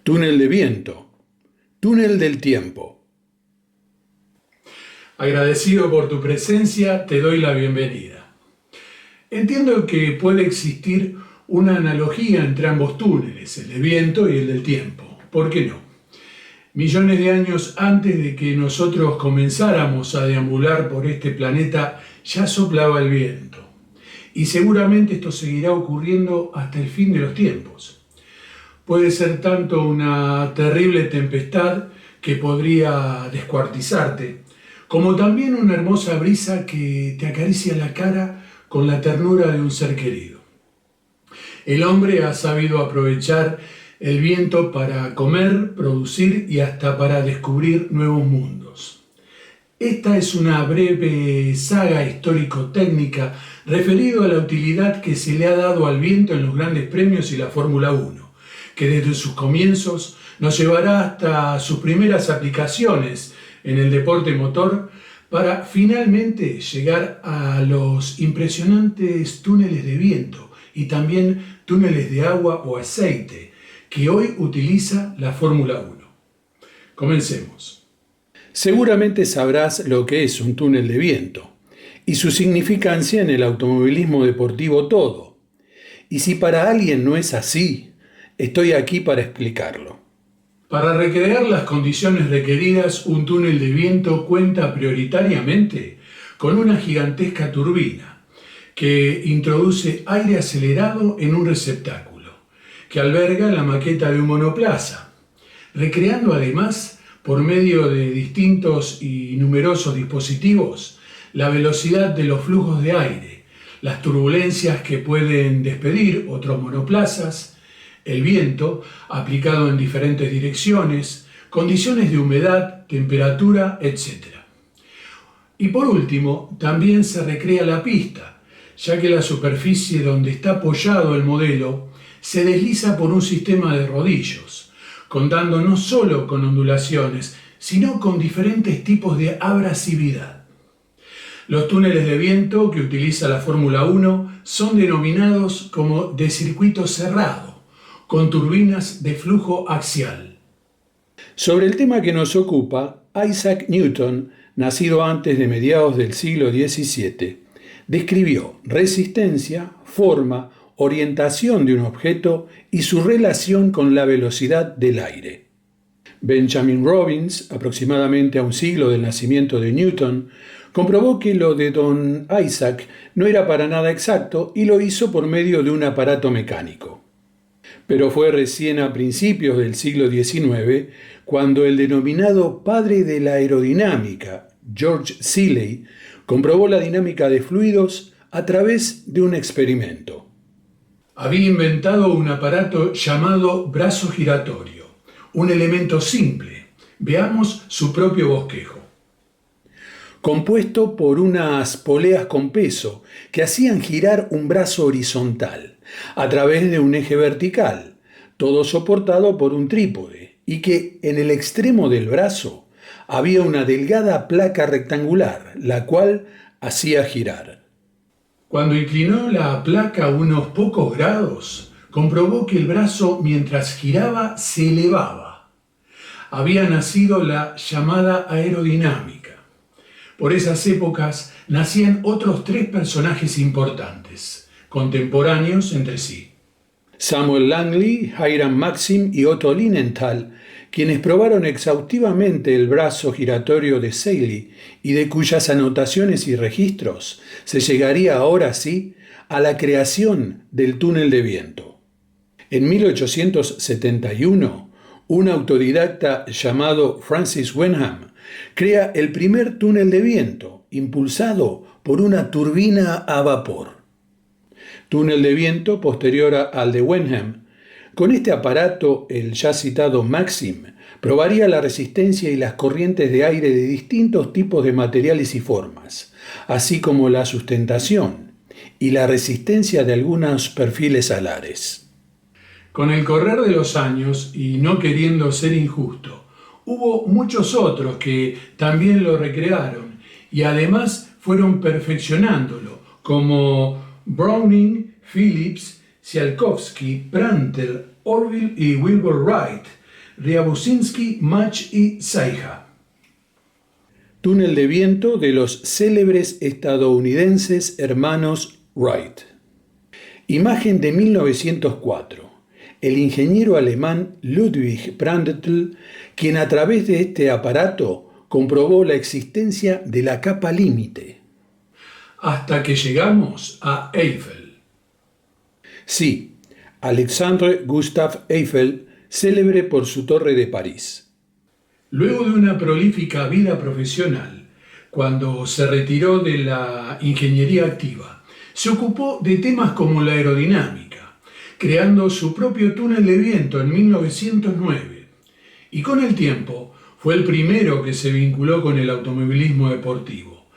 Túnel de viento, túnel del tiempo. Agradecido por tu presencia, te doy la bienvenida. Entiendo que puede existir una analogía entre ambos túneles, el de viento y el del tiempo. ¿Por qué no? Millones de años antes de que nosotros comenzáramos a deambular por este planeta, ya soplaba el viento. Y seguramente esto seguirá ocurriendo hasta el fin de los tiempos. Puede ser tanto una terrible tempestad que podría descuartizarte, como también una hermosa brisa que te acaricia la cara con la ternura de un ser querido. El hombre ha sabido aprovechar el viento para comer, producir y hasta para descubrir nuevos mundos. Esta es una breve saga histórico-técnica referido a la utilidad que se le ha dado al viento en los grandes premios y la Fórmula 1, que desde sus comienzos nos llevará hasta sus primeras aplicaciones en el deporte motor para finalmente llegar a los impresionantes túneles de viento y también túneles de agua o aceite que hoy utiliza la Fórmula 1. Comencemos. Seguramente sabrás lo que es un túnel de viento y su significancia en el automovilismo deportivo todo. Y si para alguien no es así, estoy aquí para explicarlo. Para recrear las condiciones requeridas, un túnel de viento cuenta prioritariamente con una gigantesca turbina que introduce aire acelerado en un receptáculo, que alberga la maqueta de un monoplaza, recreando además, por medio de distintos y numerosos dispositivos, la velocidad de los flujos de aire, las turbulencias que pueden despedir otros monoplazas, el viento aplicado en diferentes direcciones, condiciones de humedad, temperatura, etc. Y por último, también se recrea la pista, ya que la superficie donde está apoyado el modelo se desliza por un sistema de rodillos, contando no solo con ondulaciones, sino con diferentes tipos de abrasividad. Los túneles de viento que utiliza la Fórmula 1 son denominados como de circuito cerrado, con turbinas de flujo axial. Sobre el tema que nos ocupa, Isaac Newton, nacido antes de mediados del siglo XVII, describió resistencia, forma, orientación de un objeto y su relación con la velocidad del aire. Benjamin Robbins, aproximadamente a un siglo del nacimiento de Newton, comprobó que lo de don Isaac no era para nada exacto y lo hizo por medio de un aparato mecánico. Pero fue recién a principios del siglo XIX cuando el denominado padre de la aerodinámica, George Seeley, comprobó la dinámica de fluidos a través de un experimento. Había inventado un aparato llamado brazo giratorio, un elemento simple. Veamos su propio bosquejo. Compuesto por unas poleas con peso que hacían girar un brazo horizontal a través de un eje vertical, todo soportado por un trípode, y que en el extremo del brazo había una delgada placa rectangular, la cual hacía girar. Cuando inclinó la placa unos pocos grados, comprobó que el brazo, mientras giraba, se elevaba. Había nacido la llamada aerodinámica. Por esas épocas nacían otros tres personajes importantes, contemporáneos entre sí. Samuel Langley, Hiram Maxim y Otto Lilienthal, quienes probaron exhaustivamente el brazo giratorio de Seeley y de cuyas anotaciones y registros se llegaría ahora sí a la creación del túnel de viento. En 1871, un autodidacta llamado Francis Wenham crea el primer túnel de viento, impulsado por una turbina a vapor. Túnel de viento posterior al de Wenham. Con este aparato, el ya citado Maxim probaría la resistencia y las corrientes de aire de distintos tipos de materiales y formas, así como la sustentación y la resistencia de algunos perfiles alares. Con el correr de los años, y no queriendo ser injusto, hubo muchos otros que también lo recrearon y además fueron perfeccionándolo, como Browning, Phillips, Tsiolkovsky, Prandtl, Orville y Wilbur Wright, Rjabuzinski, Mach y Saija. Túnel de viento de los célebres estadounidenses hermanos Wright. Imagen de 1904. El ingeniero alemán Ludwig Prandtl, quien a través de este aparato comprobó la existencia de la capa límite. Hasta que llegamos a Eiffel. Sí, Alexandre Gustave Eiffel, célebre por su Torre de París. Luego de una prolífica vida profesional, cuando se retiró de la ingeniería activa, se ocupó de temas como la aerodinámica, creando su propio túnel de viento en 1909. Y con el tiempo fue el primero que se vinculó con el automovilismo deportivo.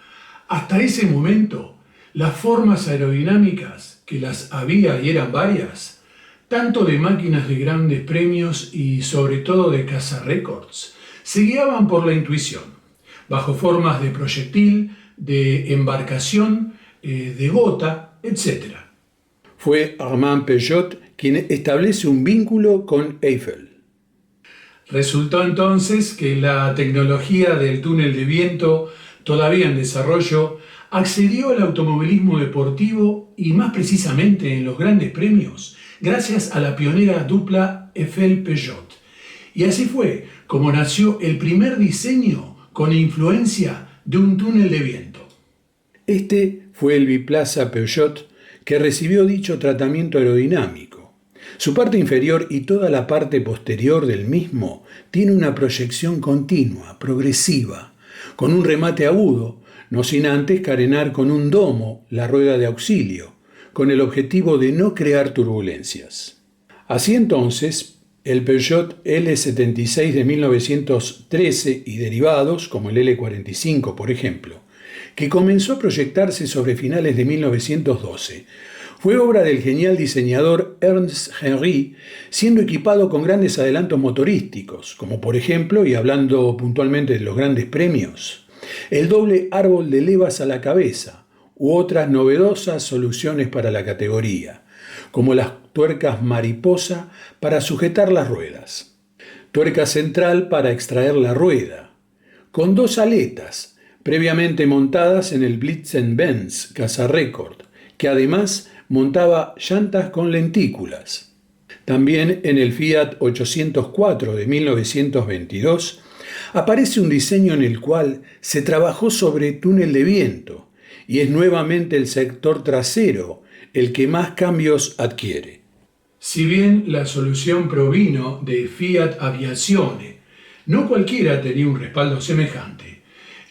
Hasta ese momento, las formas aerodinámicas, que las había y eran varias, tanto de máquinas de grandes premios y sobre todo de caza-récords, se guiaban por la intuición, bajo formas de proyectil, de embarcación, de gota, etc. Fue Armand Peugeot quien establece un vínculo con Eiffel. Resultó entonces que la tecnología del túnel de viento, todavía en desarrollo, accedió al automovilismo deportivo y más precisamente en los grandes premios, gracias a la pionera dupla Eiffel-Peugeot. Y así fue como nació el primer diseño con influencia de un túnel de viento. Este fue el biplaza Peugeot que recibió dicho tratamiento aerodinámico. Su parte inferior y toda la parte posterior del mismo tiene una proyección continua, progresiva, con un remate agudo, no sin antes carenar con un domo la rueda de auxilio, con el objetivo de no crear turbulencias. Así entonces, el Peugeot L76 de 1913 y derivados, como el L45 por ejemplo, que comenzó a proyectarse sobre finales de 1912, fue obra del genial diseñador Ernst Henry, siendo equipado con grandes adelantos motorísticos, como por ejemplo, y hablando puntualmente de los grandes premios, el doble árbol de levas a la cabeza, u otras novedosas soluciones para la categoría, como las tuercas mariposa para sujetar las ruedas, tuerca central para extraer la rueda, con dos aletas, previamente montadas en el Blitzen-Benz caza-récord, que además montaba llantas con lentículas. También en el Fiat 804 de 1922 aparece un diseño en el cual se trabajó sobre túnel de viento y es nuevamente el sector trasero el que más cambios adquiere. Si bien la solución provino de Fiat Aviazione, no cualquiera tenía un respaldo semejante.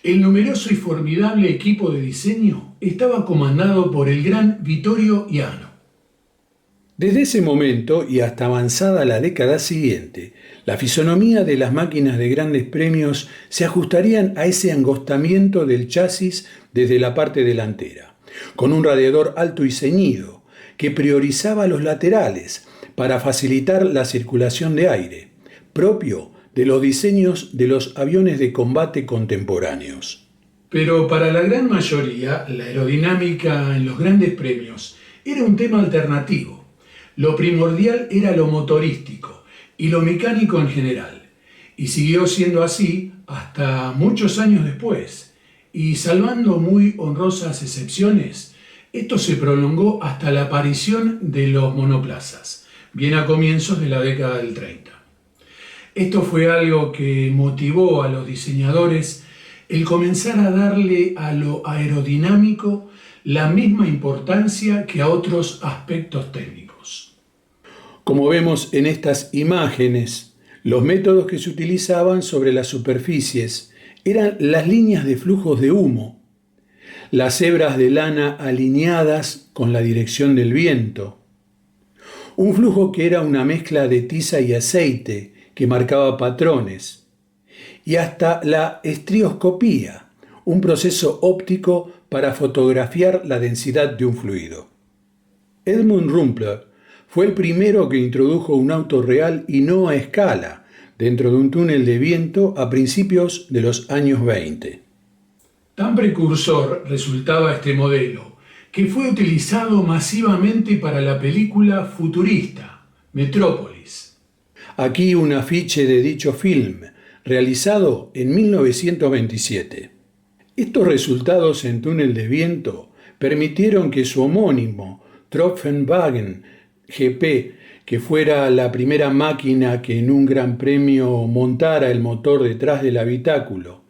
El numeroso y formidable equipo de diseño estaba comandado por el gran Vittorio Iano. Desde ese momento y hasta avanzada la década siguiente, la fisonomía de las máquinas de grandes premios se ajustarían a ese angostamiento del chasis desde la parte delantera, con un radiador alto y ceñido, que priorizaba los laterales para facilitar la circulación de aire, propio de los diseños de los aviones de combate contemporáneos. Pero para la gran mayoría, la aerodinámica en los grandes premios era un tema alternativo. Lo primordial era lo motorístico y lo mecánico en general, y siguió siendo así hasta muchos años después, y salvando muy honrosas excepciones, esto se prolongó hasta la aparición de los monoplazas, bien a comienzos de la década del 30. Esto fue algo que motivó a los diseñadores el comenzar a darle a lo aerodinámico la misma importancia que a otros aspectos técnicos. Como vemos en estas imágenes, los métodos que se utilizaban sobre las superficies eran las líneas de flujos de humo, las hebras de lana alineadas con la dirección del viento, un flujo que era una mezcla de tiza y aceite que marcaba patrones, y hasta la estrioscopía, un proceso óptico para fotografiar la densidad de un fluido. Edmund Rumpler fue el primero que introdujo un auto real y no a escala dentro de un túnel de viento a principios de los años 20. Tan precursor resultaba este modelo, que fue utilizado masivamente para la película futurista, Metrópolis. Aquí un afiche de dicho film, realizado en 1927. Estos resultados en túnel de viento permitieron que su homónimo Tropfenwagen GP, que fuera la primera máquina que en un gran premio montara el motor detrás del habitáculo,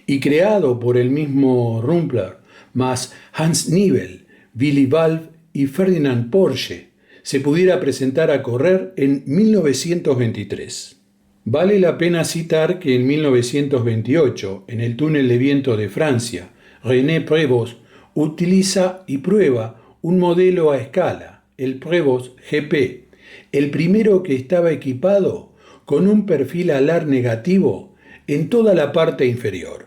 y creado por el mismo Rumpler, más Hans Niebel, Willy Valve y Ferdinand Porsche, se pudiera presentar a correr en 1923. Vale la pena citar que en 1928, en el túnel de viento de Francia, René Prévost utiliza y prueba un modelo a escala, el Prévost GP, el primero que estaba equipado con un perfil alar negativo en toda la parte inferior.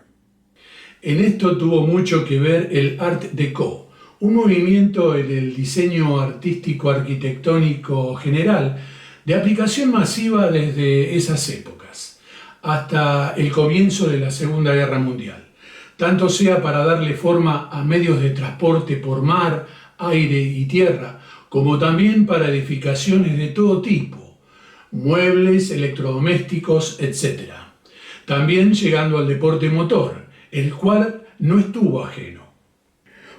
En esto tuvo mucho que ver el Art Deco, un movimiento en el diseño artístico arquitectónico general de aplicación masiva desde esas épocas hasta el comienzo de la Segunda Guerra Mundial, tanto sea para darle forma a medios de transporte por mar, aire y tierra, como también para edificaciones de todo tipo, muebles, electrodomésticos, etc. También llegando al deporte motor, el cual no estuvo ajeno.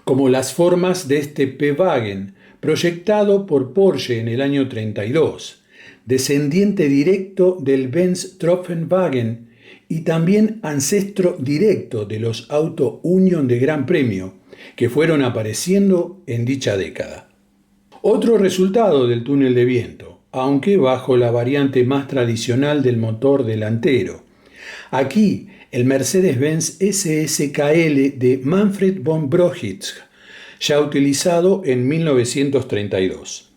Como las formas de este P-Wagen, proyectado por Porsche en el año 32, descendiente directo del Benz Tropfenwagen y también ancestro directo de los Auto Union de Gran Premio, que fueron apareciendo en dicha década. Otro resultado del túnel de viento, aunque bajo la variante más tradicional del motor delantero. Aquí, el Mercedes-Benz SSKL de Manfred von Brochitsch, ya utilizado en 1932.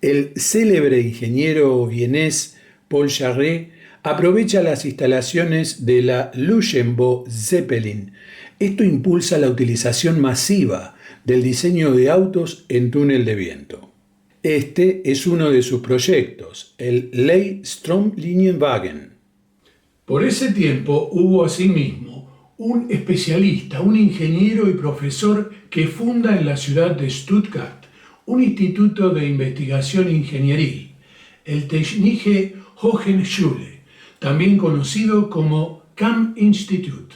El célebre ingeniero vienés Paul Jarret aprovecha las instalaciones de la Luchenbauer Zeppelin. Esto impulsa la utilización masiva del diseño de autos en túnel de viento. Este es uno de sus proyectos, el Ley-Stromlinienwagen. Por ese tiempo hubo asimismo un especialista, un ingeniero y profesor que funda en la ciudad de Stuttgart un instituto de investigación ingenieril, el Technische Hochschule, también conocido como CAM-Institut,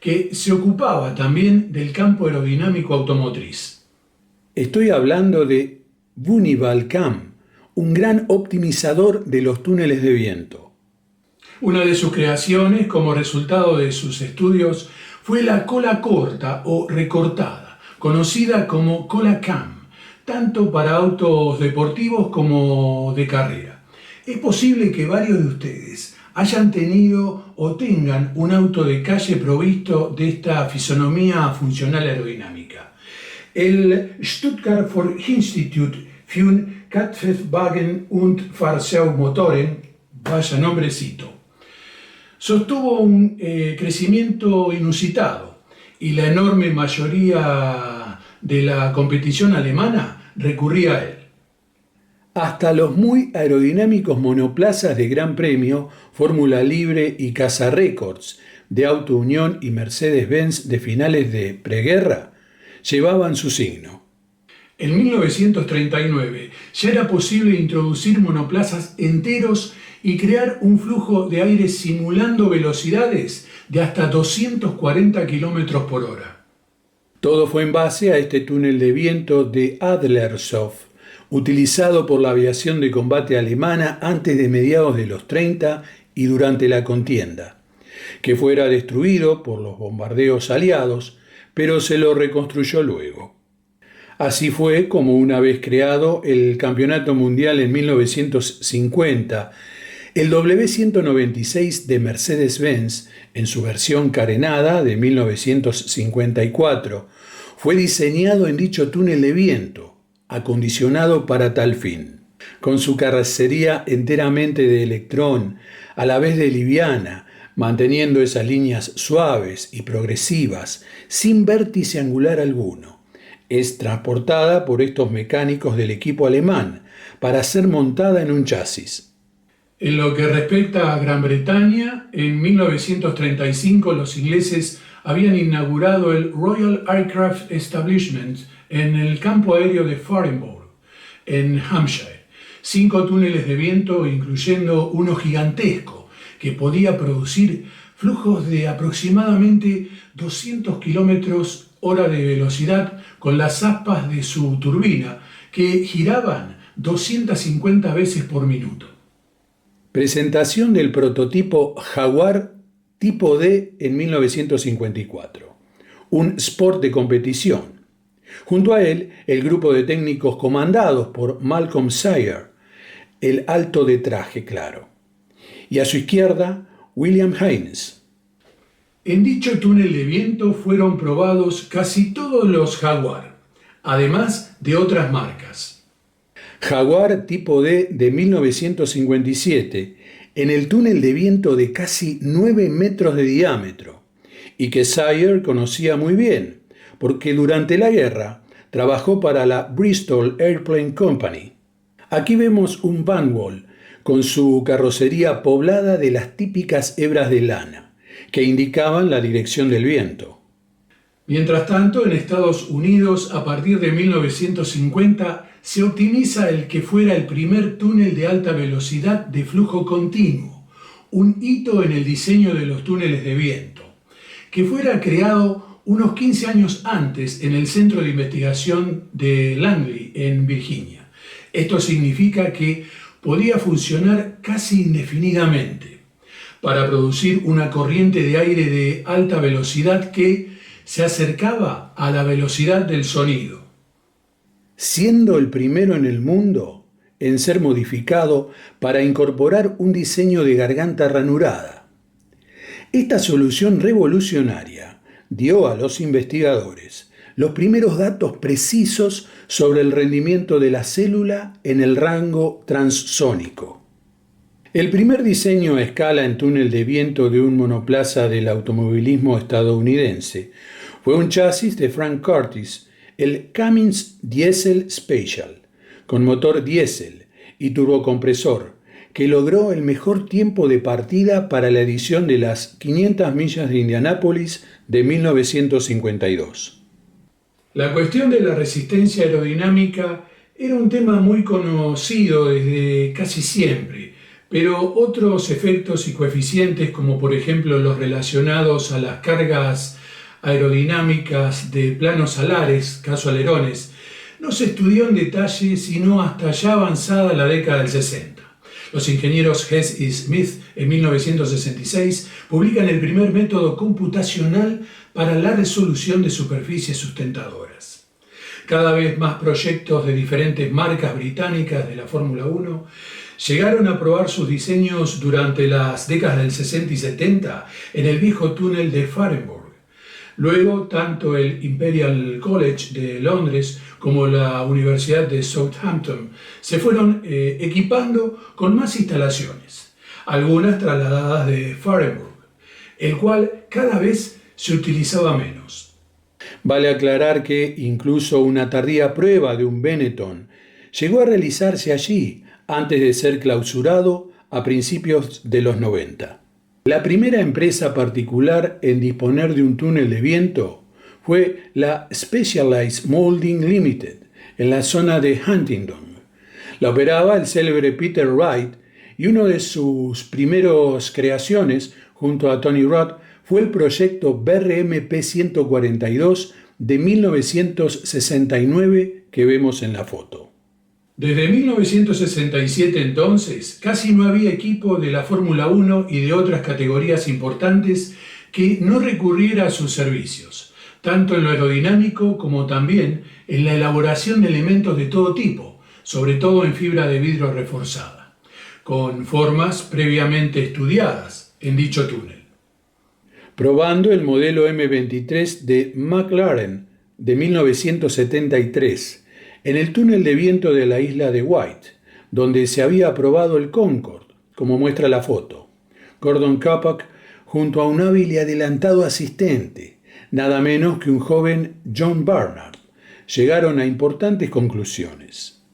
que se ocupaba también del campo aerodinámico automotriz. Estoy hablando de Wunival CAM, un gran optimizador de los túneles de viento. Una de sus creaciones, como resultado de sus estudios, fue la cola corta o recortada, conocida como cola CAM, tanto para autos deportivos como de carrera. Es posible que varios de ustedes hayan tenido o tengan un auto de calle provisto de esta fisonomía funcional aerodinámica. El Stuttgart Institut für Kraftwagen und Fahrzeugmotoren, vaya nombrecito, sostuvo un crecimiento inusitado y la enorme mayoría de la competición alemana recurría a él. Hasta los muy aerodinámicos monoplazas de Gran Premio, Fórmula Libre y Casa Records de Auto Unión y Mercedes-Benz de finales de preguerra llevaban su signo. En 1939 ya era posible introducir monoplazas enteros y crear un flujo de aire simulando velocidades de hasta 240 km por hora. Todo fue en base a este túnel de viento de Adlershof, utilizado por la aviación de combate alemana antes de mediados de los 30 y durante la contienda, que fuera destruido por los bombardeos aliados, pero se lo reconstruyó luego. Así fue como, una vez creado el Campeonato Mundial en 1950, el W196 de Mercedes-Benz, en su versión carenada de 1954, fue diseñado en dicho túnel de viento, acondicionado para tal fin. Con su carrocería enteramente de electrón, a la vez de liviana, manteniendo esas líneas suaves y progresivas, sin vértice angular alguno, es transportada por estos mecánicos del equipo alemán para ser montada en un chasis. En lo que respecta a Gran Bretaña, en 1935 los ingleses habían inaugurado el Royal Aircraft Establishment en el campo aéreo de Farnborough, en Hampshire, 5 túneles de viento, incluyendo uno gigantesco, que podía producir flujos de aproximadamente 200 kilómetros hora de velocidad con las aspas de su turbina, que giraban 250 veces por minuto. Presentación del prototipo Jaguar Tipo D en 1954, un sport de competición. Junto a él, el grupo de técnicos comandados por Malcolm Sayer, el alto de traje claro. Y a su izquierda, William Haynes. En dicho túnel de viento fueron probados casi todos los Jaguar, además de otras marcas. Jaguar Tipo D de 1957, en el túnel de viento de casi 9 metros de diámetro, y que Sayer conocía muy bien, porque durante la guerra trabajó para la Bristol Airplane Company. Aquí vemos un Vanwall con su carrocería poblada de las típicas hebras de lana, que indicaban la dirección del viento. Mientras tanto, en Estados Unidos, a partir de 1950, se optimiza el que fuera el primer túnel de alta velocidad de flujo continuo, un hito en el diseño de los túneles de viento, que fuera creado unos 15 años antes en el Centro de Investigación de Langley, en Virginia. Esto significa que podía funcionar casi indefinidamente para producir una corriente de aire de alta velocidad que se acercaba a la velocidad del sonido. Siendo el primero en el mundo en ser modificado para incorporar un diseño de garganta ranurada. Esta solución revolucionaria dio a los investigadores los primeros datos precisos sobre el rendimiento de la célula en el rango transsónico. El primer diseño a escala en túnel de viento de un monoplaza del automovilismo estadounidense fue un chasis de Frank Curtis, el Cummins Diesel Special, con motor diésel y turbocompresor, que logró el mejor tiempo de partida para la edición de las 500 millas de Indianápolis de 1952. La cuestión de la resistencia aerodinámica era un tema muy conocido desde casi siempre, pero otros efectos y coeficientes, como por ejemplo los relacionados a las cargas aerodinámicas de planos alares, caso alerones, no se estudió en detalle sino hasta ya avanzada la década del 60. Los ingenieros Hess y Smith en 1966 publican el primer método computacional para la resolución de superficies sustentadoras. Cada vez más proyectos de diferentes marcas británicas de la Fórmula 1 llegaron a probar sus diseños durante las décadas del 60 y 70 en el viejo túnel de Farnborough. Luego, tanto el Imperial College de Londres como la Universidad de Southampton se fueron equipando con más instalaciones, algunas trasladadas de Farnborough, el cual cada vez se utilizaba menos. Vale aclarar que incluso una tardía prueba de un Benetton llegó a realizarse allí antes de ser clausurado a principios de los 90. La primera empresa particular en disponer de un túnel de viento fue la Specialized Molding Limited, en la zona de Huntingdon. La operaba el célebre Peter Wright y una de sus primeras creaciones, junto a Tony Roth, fue el proyecto BRMP 142 de 1969 que vemos en la foto. Desde 1967 entonces, casi no había equipo de la Fórmula 1 y de otras categorías importantes que no recurriera a sus servicios, tanto en lo aerodinámico como también en la elaboración de elementos de todo tipo, sobre todo en fibra de vidrio reforzada, con formas previamente estudiadas en dicho túnel. Probando el modelo M23 de McLaren de 1973, en el túnel de viento de la isla de White, donde se había probado el Concorde, como muestra la foto. Gordon Cuppock junto a un hábil y adelantado asistente, nada menos que un joven John Barnard, llegaron a importantes conclusiones.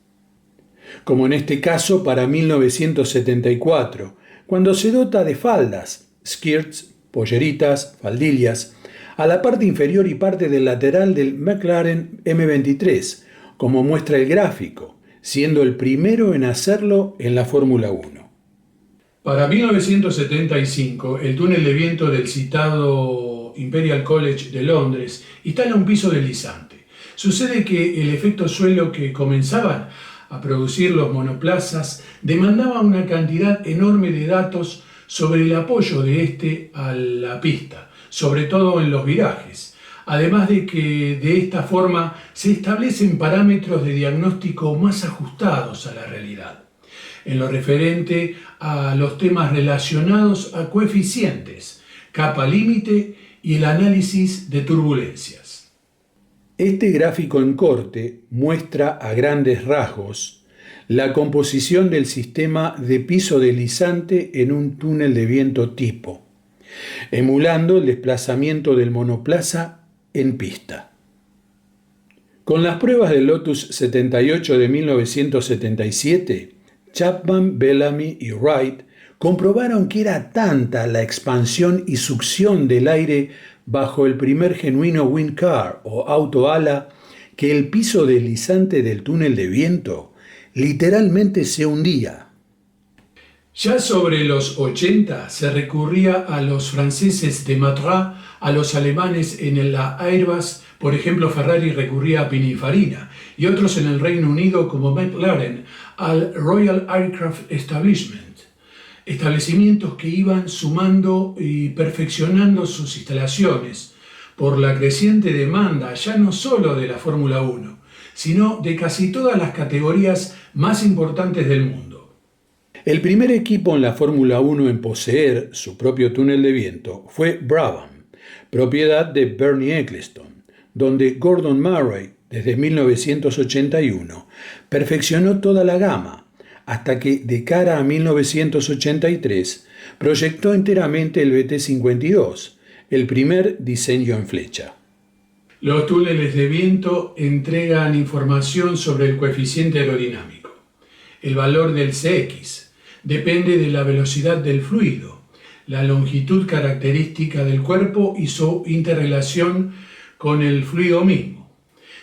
Como en este caso para 1974, cuando se dota de faldas, skirts, polleritas, faldillas, a la parte inferior y parte del lateral del McLaren M23, como muestra el gráfico, siendo el primero en hacerlo en la Fórmula 1. Para 1975, el túnel de viento del citado Imperial College de Londres instala un piso deslizante. Sucede que el efecto suelo que comenzaban a producir los monoplazas demandaba una cantidad enorme de datos sobre el apoyo de este a la pista, sobre todo en los virajes. Además de que de esta forma se establecen parámetros de diagnóstico más ajustados a la realidad, en lo referente a los temas relacionados a coeficientes, capa límite y el análisis de turbulencias. Este gráfico en corte muestra a grandes rasgos la composición del sistema de piso deslizante en un túnel de viento tipo, emulando el desplazamiento del monoplaza en pista. Con las pruebas del Lotus 78 de 1977, Chapman, Bellamy y Wright comprobaron que era tanta la expansión y succión del aire bajo el primer genuino wind car o auto ala que el piso deslizante del túnel de viento literalmente se hundía. Ya sobre los 80 se recurría a los franceses de Matra, a los alemanes en la Airbus, por ejemplo Ferrari recurría a Pininfarina, y otros en el Reino Unido como McLaren al Royal Aircraft Establishment. Establecimientos que iban sumando y perfeccionando sus instalaciones por la creciente demanda ya no solo de la Fórmula 1, sino de casi todas las categorías más importantes del mundo. El primer equipo en la Fórmula 1 en poseer su propio túnel de viento fue Brabham, propiedad de Bernie Ecclestone, donde Gordon Murray, desde 1981, perfeccionó toda la gama, hasta que, de cara a 1983, proyectó enteramente el BT-52, el primer diseño en flecha. Los túneles de viento entregan información sobre el coeficiente aerodinámico. El valor del Cx depende de la velocidad del fluido, la longitud característica del cuerpo y su interrelación con el fluido mismo.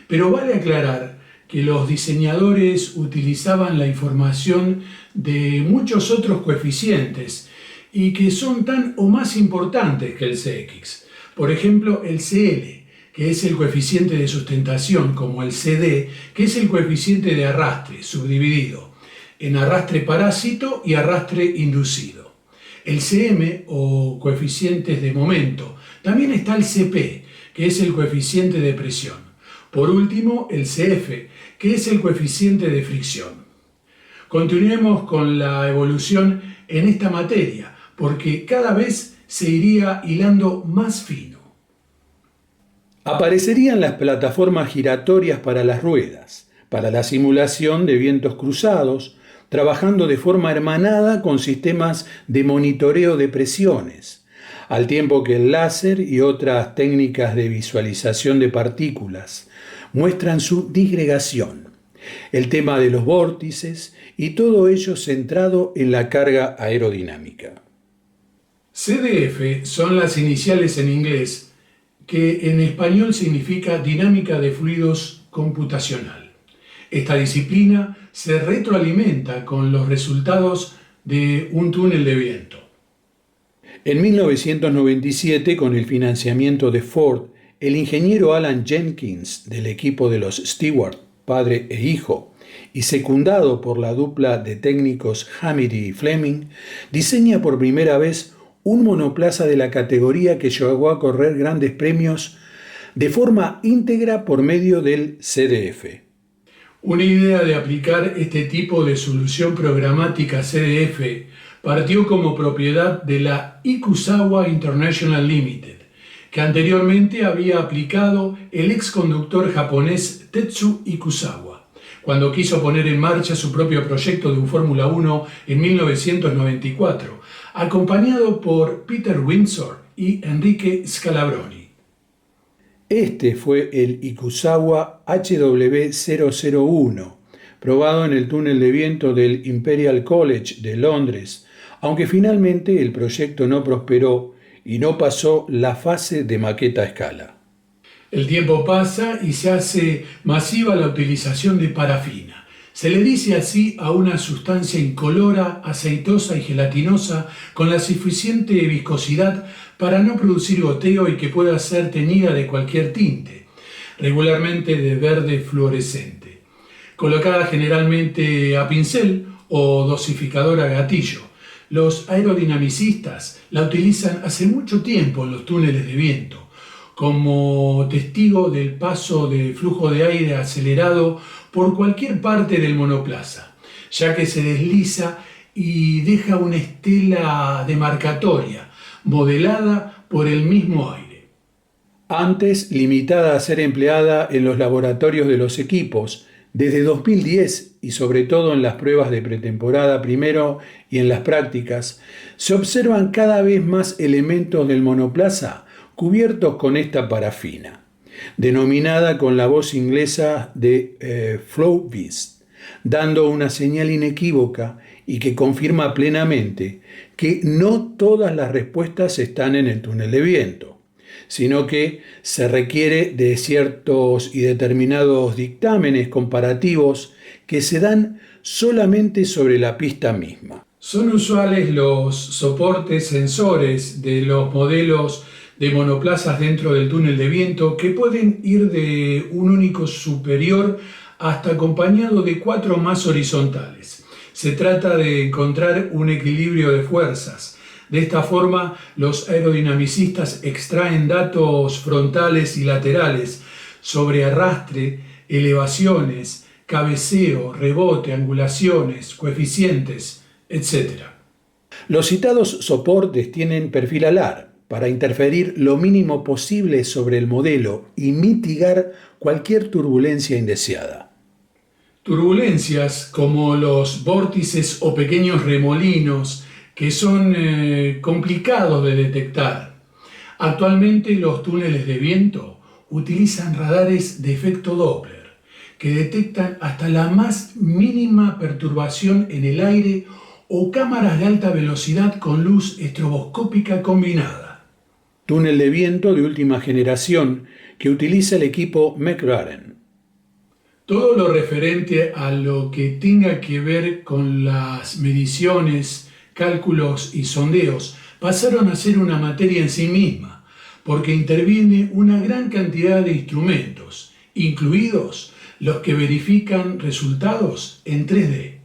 Pero vale aclarar que los diseñadores utilizaban la información de muchos otros coeficientes y que son tan o más importantes que el Cx. Por ejemplo, el Cl, que es el coeficiente de sustentación, como el Cd, que es el coeficiente de arrastre, subdividido en arrastre parásito y arrastre inducido. El Cm, o coeficientes de momento. También está el Cp, que es el coeficiente de presión. Por último, el Cf, que es el coeficiente de fricción. Continuemos con la evolución en esta materia, porque cada vez se iría hilando más fino. Aparecerían las plataformas giratorias para las ruedas, para la simulación de vientos cruzados, trabajando de forma hermanada con sistemas de monitoreo de presiones, al tiempo que el láser y otras técnicas de visualización de partículas muestran su disgregación, el tema de los vórtices y todo ello centrado en la carga aerodinámica. CDF son las iniciales en inglés, que en español significa dinámica de fluidos computacional. Esta disciplina se retroalimenta con los resultados de un túnel de viento. En 1997, con el financiamiento de Ford, el ingeniero Alan Jenkins, del equipo de los Stewart, padre e hijo, y secundado por la dupla de técnicos Hamidi y Fleming, diseña por primera vez un monoplaza de la categoría que llegó a correr grandes premios de forma íntegra por medio del CDF. Una idea de aplicar este tipo de solución programática CDF partió como propiedad de la Ikusawa International Limited, que anteriormente había aplicado el ex conductor japonés Tetsu Ikusawa, cuando quiso poner en marcha su propio proyecto de un Fórmula 1 en 1994, acompañado por Peter Windsor y Enrique Scalabroni. Este fue el Ikusawa HW001, probado en el túnel de viento del Imperial College de Londres, aunque finalmente el proyecto no prosperó y no pasó la fase de maqueta a escala. El tiempo pasa y se hace masiva la utilización de parafina. Se le dice así a una sustancia incolora, aceitosa y gelatinosa con la suficiente viscosidad para no producir goteo y que pueda ser teñida de cualquier tinte, regularmente de verde fluorescente, colocada generalmente a pincel o dosificador a gatillo. Los aerodinamicistas la utilizan hace mucho tiempo en los túneles de viento, como testigo del paso de flujo de aire acelerado por cualquier parte del monoplaza, ya que se desliza y deja una estela demarcatoria, modelada por el mismo aire. Antes limitada a ser empleada en los laboratorios de los equipos, desde 2010 y sobre todo en las pruebas de pretemporada primero y en las prácticas, se observan cada vez más elementos del monoplaza cubiertos con esta parafina, denominada con la voz inglesa de Flowbeast, dando una señal inequívoca y que confirma plenamente que no todas las respuestas están en el túnel de viento, sino que se requiere de ciertos y determinados dictámenes comparativos que se dan solamente sobre la pista misma. Son usuales los soportes sensores de los modelos de monoplazas dentro del túnel de viento que pueden ir de un único superior hasta acompañado de 4 más horizontales. Se trata de encontrar un equilibrio de fuerzas. De esta forma, los aerodinamicistas extraen datos frontales y laterales sobre arrastre, elevaciones, cabeceo, rebote, angulaciones, coeficientes, etc. Los citados soportes tienen perfil alar para interferir lo mínimo posible sobre el modelo y mitigar cualquier turbulencia indeseada. Turbulencias como los vórtices o pequeños remolinos que son complicados de detectar. Actualmente los túneles de viento utilizan radares de efecto Doppler que detectan hasta la más mínima perturbación en el aire o cámaras de alta velocidad con luz estroboscópica combinada. Túnel de viento de última generación que utiliza el equipo McLaren. Todo lo referente a lo que tenga que ver con las mediciones, cálculos y sondeos pasaron a ser una materia en sí misma, porque interviene una gran cantidad de instrumentos, incluidos los que verifican resultados en 3D.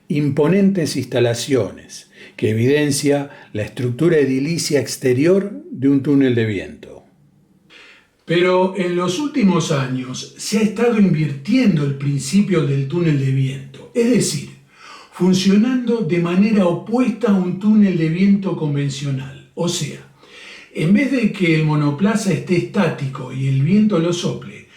Imponentes instalaciones que evidencia la estructura edilicia exterior de un túnel de viento. Pero en los últimos años se ha estado invirtiendo el principio del túnel de viento, es decir, funcionando de manera opuesta a un túnel de viento convencional. O sea, en vez de que el monoplaza esté estático y el viento lo sople,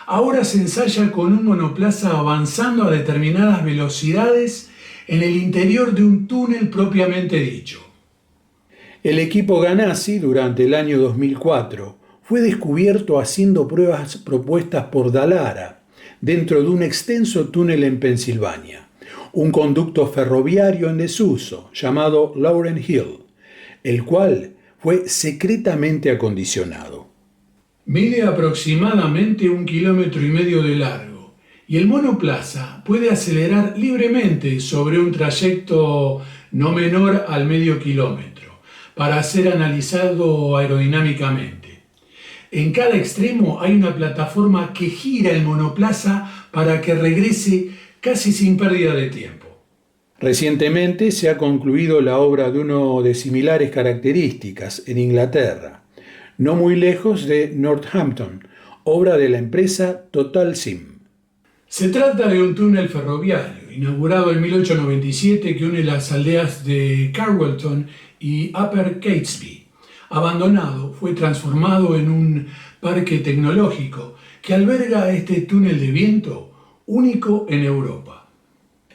ahora se ensaya con un monoplaza avanzando a determinadas velocidades en el interior de un túnel propiamente dicho. El equipo Ganassi durante el año 2004 fue descubierto haciendo pruebas propuestas por Dallara dentro de un extenso túnel en Pensilvania, un conducto ferroviario en desuso llamado Lauren Hill, el cual fue secretamente acondicionado. Mide aproximadamente 1,5 kilómetros de largo y el monoplaza puede acelerar libremente sobre un trayecto no menor al medio kilómetro para ser analizado aerodinámicamente. En cada extremo hay una plataforma que gira el monoplaza para que regrese casi sin pérdida de tiempo. Recientemente se ha concluido la obra de uno de similares características en Inglaterra, no muy lejos de Northampton, obra de la empresa Total Sim. Se trata de un túnel ferroviario, inaugurado en 1897, que une las aldeas de Carwelton y Upper Catesby. Abandonado, fue transformado en un parque tecnológico que alberga este túnel de viento único en Europa.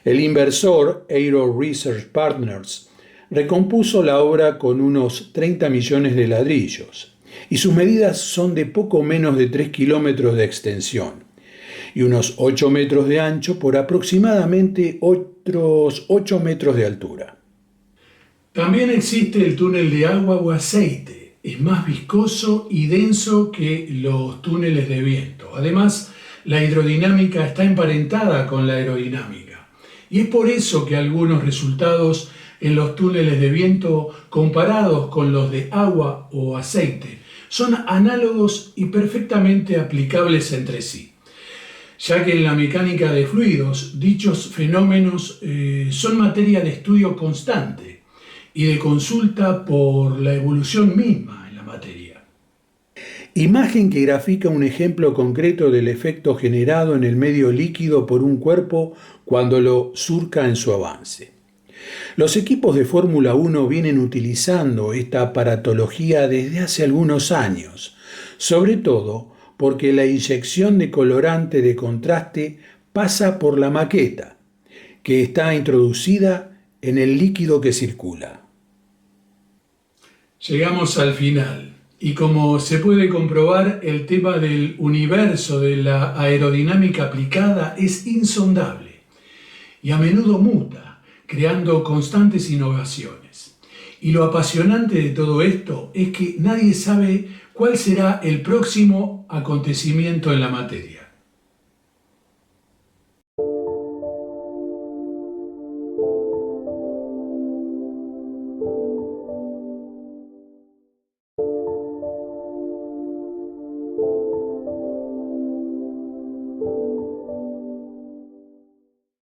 El inversor Aero Research Partners recompuso la obra con unos 30 millones de ladrillos y sus medidas son de poco menos de 3 kilómetros de extensión y unos 8 metros de ancho por aproximadamente otros 8 metros de altura. También existe el túnel de agua o aceite. Es más viscoso y denso que los túneles de viento. Además, la hidrodinámica está emparentada con la aerodinámica. Y es por eso que algunos resultados en los túneles de viento comparados con los de agua o aceite son análogos y perfectamente aplicables entre sí, ya que en la mecánica de fluidos dichos fenómenos son materia de estudio constante y de consulta por la evolución misma en la materia. Imagen que grafica un ejemplo concreto del efecto generado en el medio líquido por un cuerpo cuando lo surca en su avance. Los equipos de Fórmula 1 vienen utilizando esta aparatología desde hace algunos años, sobre todo porque la inyección de colorante de contraste pasa por la maqueta, que está introducida en el líquido que circula. Llegamos al final. Y como se puede comprobar, el tema del universo de la aerodinámica aplicada es insondable y a menudo muta, creando constantes innovaciones. Y lo apasionante de todo esto es que nadie sabe cuál será el próximo acontecimiento en la materia.